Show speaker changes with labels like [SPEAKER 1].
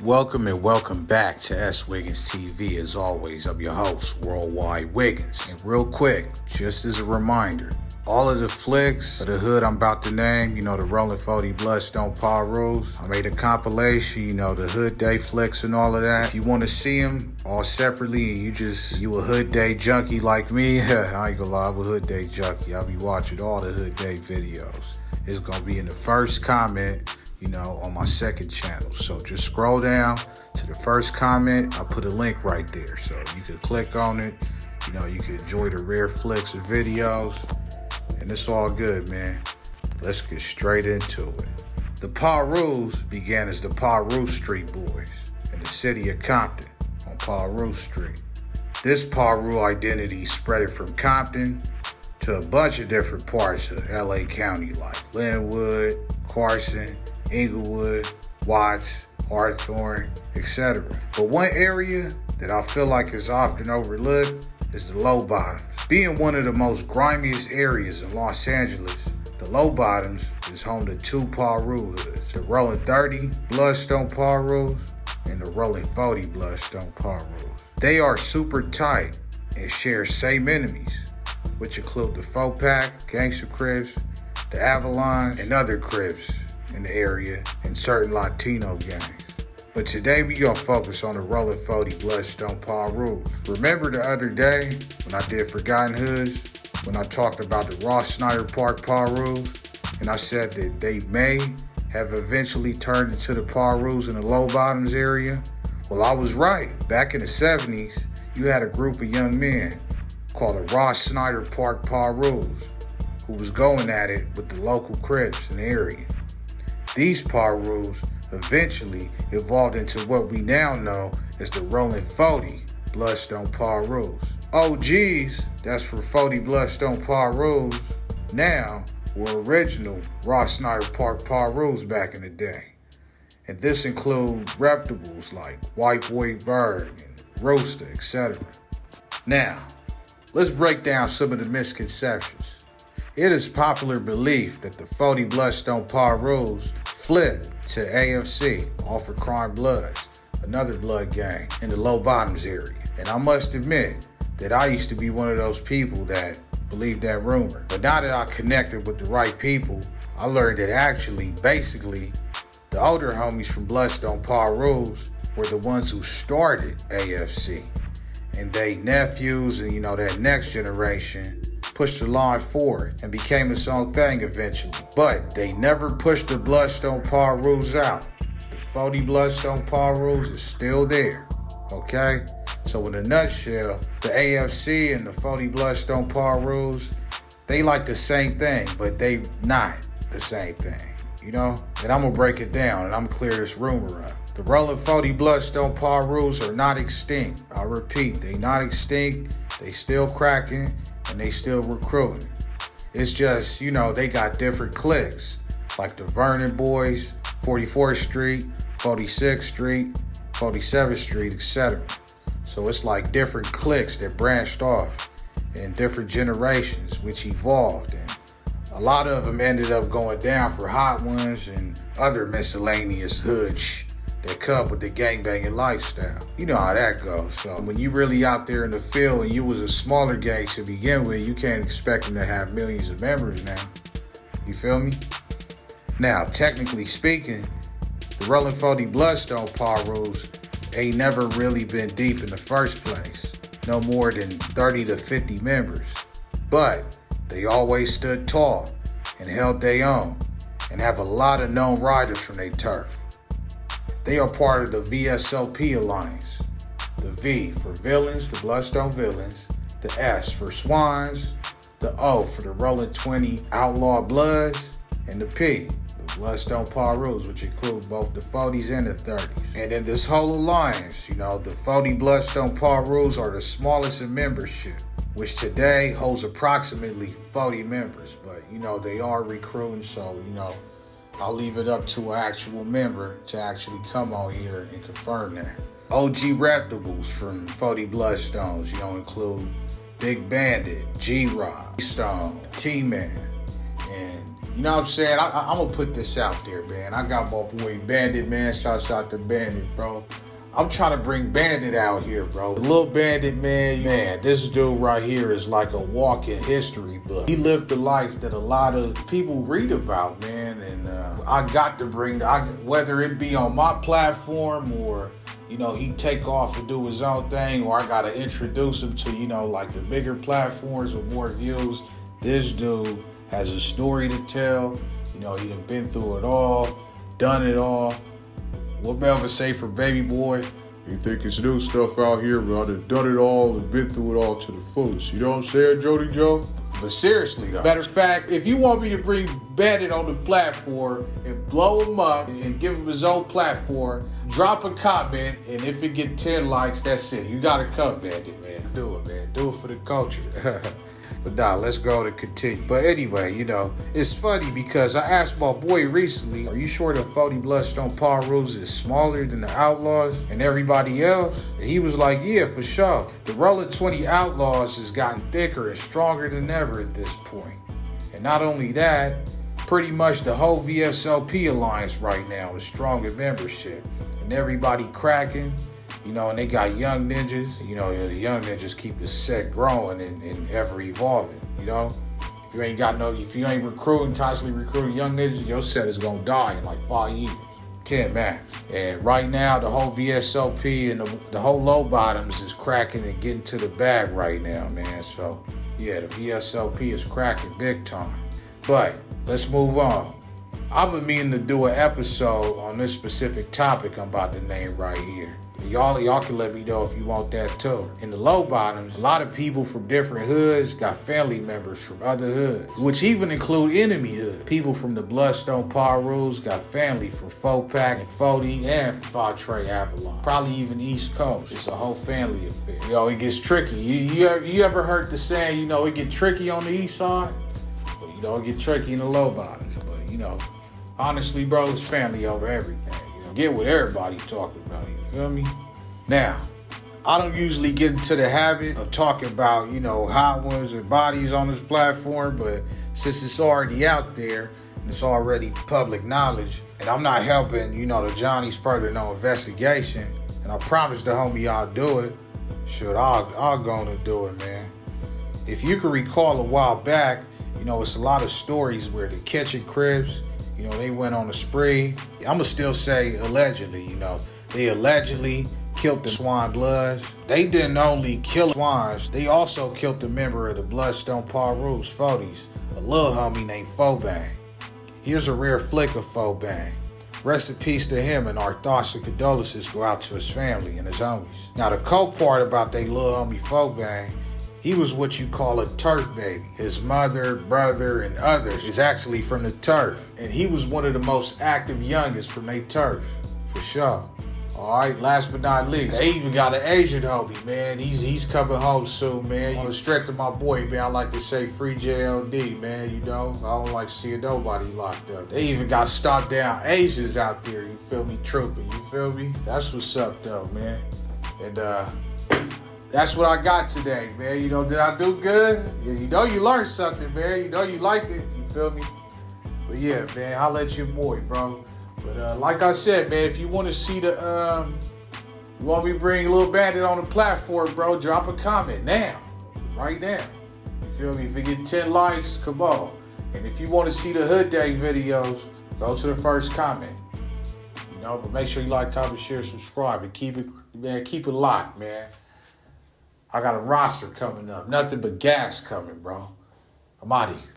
[SPEAKER 1] welcome and welcome back to S.WigginsTV. As always, I'm your host, Worldwide Wiggins. And real quick, just as a reminder, all of the flicks of the hood I'm about to name, the Rollin 40 BLOODSTONE PIRUS. I made a compilation, the Hood Day flicks and all of that. If you want to see them all separately and you a Hood Day junkie like me, I ain't gonna lie, I'm a Hood Day junkie. I'll be watching all the Hood Day videos. It's gonna be in the first comment, on my second channel. So just scroll down to the first comment. I put a link right there. So you can click on it. You can enjoy the rare flicks and videos. And it's all good, man. Let's get straight into it. The PIRUS began as the PIRUS Street Boys in the city of Compton on PIRUS Street. This PIRUS identity spread it from Compton to a bunch of different parts of LA County like Linwood, Carson, Inglewood, Watts, Hawthorne, etc. But one area that I feel like is often overlooked is the Low Bottoms. Being one of the most grimiest areas in Los Angeles, the Low Bottoms is home to two PIRUS hoods, the Rollin 30 BLOODSTONE PIRUS and the Rollin 40 BLOODSTONE PIRUS. They are super tight and share same enemies, which include the 4-Pack, Gangster Crips, the Avalons, and other Crips in the area and certain Latino gangs. But today we gonna focus on the Rollin 40 BLOODSTONE PIRUS. Remember the other day when I did Forgotten Hoods, when I talked about the Ross Snyder Park PIRUS, and I said that they may have eventually turned into the PIRUS in the Low Bottoms area? Well, I was right. Back in the 70s, you had a group of young men called the Ross Snyder Park PIRUS who was going at it with the local Crips in the area. These PIRUS eventually evolved into what we now know as the Rollin 40 BLOODSTONE PIRUS. OGs, that's for 40 BLOODSTONE PIRUS, now were original Ross Snyder Park PIRUS back in the day. And this includes reputables like White Boy Berg and Rooster, etc. Now, let's break down some of the misconceptions. It is popular belief that the 40 BLOODSTONE PIRUS flipped to AFC, All for Crime Bloods, another blood gang in the Low Bottoms area. And I must admit that I used to be one of those people that believed that rumor. But now that I connected with the right people, I learned that actually, basically, the older homies from BLOODSTONE PIRUS were the ones who started AFC. And they nephews and, that next generation pushed the line forward and became its own thing eventually. But they never pushed the BLOODSTONE PIRUS out. The 40 BLOODSTONE PIRUS is still there, okay? So in a nutshell, the AFC and the 40 BLOODSTONE PIRUS, they like the same thing, but they not the same thing, And I'm gonna break it down and I'm gonna clear this rumor up. The Rollin 40 BLOODSTONE PIRUS are not extinct. I repeat, they not extinct. They still cracking and they still recruiting. It's just, they got different cliques, like the Vernon Boys, 44th Street, 46th Street, 47th Street, etc. So it's like different cliques that branched off in different generations, which evolved. And a lot of them ended up going down for Hot Ones and other miscellaneous hood that come with the gangbanging lifestyle. You know how that goes. So when you really out there in the field and you was a smaller gang to begin with, you can't expect them to have millions of members now. You feel me? Now, technically speaking, the Rollin 40 BLOODSTONE PIRUS ain't never really been deep in the first place. No more than 30 to 50 members. But they always stood tall and held their own and have a lot of known riders from their turf. They are part of the VLP Alliance. The V for villains, the BLOODSTONE villains. The S for swans. The O for the Rollin 20 outlaw bloods. And the P, the BLOODSTONE PIRUS, which include both the 40s and the 30s. And in this whole alliance, the 40 BLOODSTONE PIRUS are the smallest in membership, which today holds approximately 40 members. But, they are recruiting, so, I'll leave it up to an actual member to actually come on here and confirm that. OG reputables from 40 BLOODSTONEs, include Big Bandit, G-Rock, Stone, T-Man, and, You know what I'm saying? I'm going to put this out there, man. I got my boy Bandit, man. Shouts out to Bandit, bro. I'm trying to bring Bandit out here, bro. The little Bandit, man, this dude right here is like a walking history book. He lived the life that a lot of people read about, man. And I got to bring, whether it be on my platform or, you know, he take off and do his own thing, or I got to introduce him to, you know, like the bigger platforms with more views. This dude has a story to tell. You know, he done been through it all, done it all. What Melvin say for baby boy? He think it's new stuff out here, but I done it all and been through it all to the fullest. You know what I'm saying, Jody Joe? But seriously though, matter of fact, if you want me to bring Bandit on the platform and blow him up and give him his own platform, drop a comment, and if it get 10 likes, that's it. You gotta come, Bandit, man. Do it, man. Do it for the culture. But nah, let's go to continue. But anyway, you know, it's funny because I asked my boy recently, are you sure the 40 Bloodstone PIRUS is smaller than the Outlaws and everybody else? And he was like, yeah, for sure. The ROLLIN 20 Outlaws has gotten thicker and stronger than ever at this point. And not only that, pretty much the whole VLP Alliance right now is strong in membership. And everybody cracking. You know, and they got young ninjas. You know, the young ninjas keep the set growing and ever evolving. You know, if you ain't constantly recruiting young ninjas, your set is gonna die in like 5 years, 10 max. And right now, the whole VSOP and the whole low bottoms is cracking and getting to the bag right now, man. So yeah, the VSOP is cracking big time. But let's move on. I've been meaning to do an episode on this specific topic I'm about to name right here. Y'all can let me know if you want that too. In the low bottoms, a lot of people from different hoods got family members from other hoods, which even include enemy hood. People from the Bloodstone PIRUS got family from Fopac and Fody and Fatre Avalon. Probably even East Coast. It's a whole family affair. You know, it gets tricky. You ever heard the saying, you know, it get tricky on the east side? But you know, it get tricky in the low bottoms. But you know, honestly, bro, it's family over everything. Get what everybody talking about, you feel me? Now, I don't usually get into the habit of talking about, you know, hot ones or bodies on this platform, but since it's already out there and it's already public knowledge, and I'm not helping, you know, the Johnnies further no investigation, and I promise the homie I'll do it, sure, I'll go to do it, man. If you can recall a while back, you know, it's a lot of stories where the Kitchen Crips, you know, they went on a spree. I'ma still say allegedly, you know. They allegedly killed the Swine Bloods. They didn't only kill swines, they also killed a member of the Bloodstone PIRUS, Fodies, a little homie named Fobang. Here's a rare flick of Fobang. Rest in peace to him, and our thoughts and condolences go out to his family and his homies. Now the cold part about they little homie Fobang, he was what you call a turf baby. His mother, brother, and others is actually from the turf. And he was one of the most active youngest from they turf, for sure. All right, last but not least, they even got an Asian homie, man. He's coming home soon, man. You know, strength to my boy, man. I like to say free JLD, man, you know. I don't like seeing nobody locked up. They even got stomped down Asians out there, you feel me, trooping, you feel me? That's what's up, though, man. And, that's what I got today, man. You know, did I do good? Yeah, you know you learned something, man. You know you like it. You feel me? But yeah, man, I'll let your boy, bro. But like I said, man, if you want to see the, you want me to bring Lil Bandit on the platform, bro, drop a comment now. Right now. You feel me? If you get 10 likes, come on. And if you want to see the Hood Day videos, go to the first comment. You know, but make sure you like, comment, share, subscribe, and keep it locked, man. I got a roster coming up. Nothing but gas coming, bro. I'm out of here.